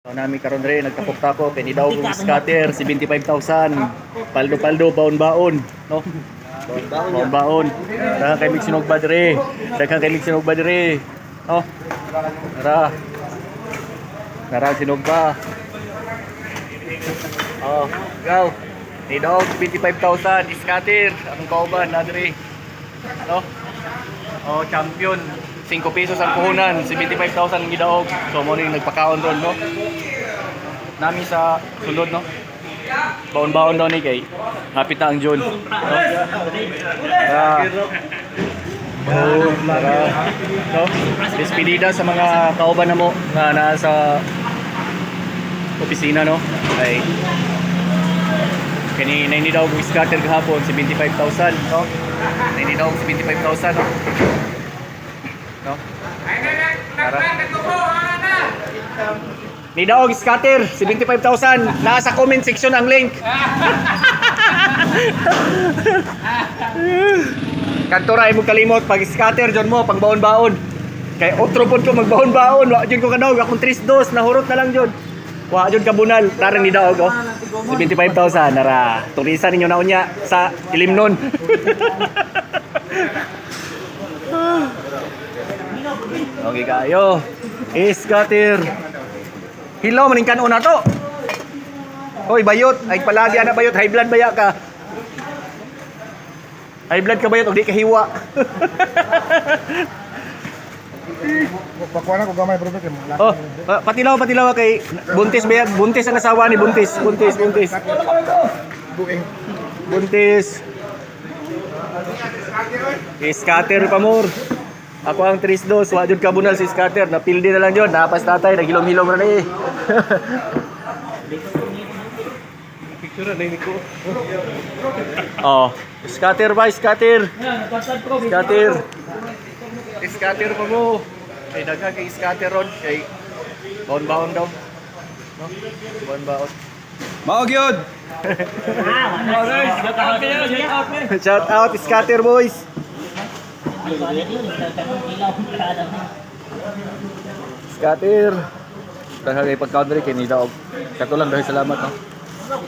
So nami karon rin nagtapok-tapok kay daw kong scatter 75,000. Paldo-paldo baon-baon, no? Baon-baon. Daghang kay mig sinugba dire. Daghang kay mig sinugba dire. No? Tara. Tara sinugba. Oh, go. Ni daw 75,000 scatter ang kauban na dire. No? Oh, champion. 5 pesos ang puhunan, 75,000 ang gidaog. So mo ning nagpakaon ron, no? Nami sa sulod, no? Baon-baon daw ni kay hapit na ang June. No? Tara. No? Despedida sa mga kauban na mo na nasa opisina, no? Ay kani ni daw kung scatter gahapon 75,000, no? Ni daw 75,000, no? No? Tara. Ni daog scatter 75,000. Nasa comment section ang link. Kantora imo kalimot pag scatter jon mo pang baon-baon. Kay otro pod ko magbaon-baon, wa jud ko kadaog akong 3-2 nahurot na lang jud. Wa jud kabunal, tarang ni daog oh. 75,000 nara. Turisan ninyo na unya sa Ilimnon. Okay kayo. Scatter. Hilaw maning kanon na to. Hoy bayot, ay palagi ana bayot, high blood baya ka. High blood ka bayot og di ka hiwa. Pakuha na ko gamay bro kay. Oh, patilaw kay buntis bayat, buntis ang asawa ni buntis. Buing. Buntis. Scatter pa more. Ako ang 3-2, wa jud kabunal si scatter, napildi na lang jud, napas tatay, naghilom-hilom ra ni. Picture na ko. Oh, scatter ba, scatter. Scatter. Scatter pa mo. Kay daghan kay scatter ron kay baon-baon daw. No? Baon-baon. Mao gyud. Shout out scatter boys. Scatter. Dahil kay pag-country kay ni daog. Katulang dahil salamat no.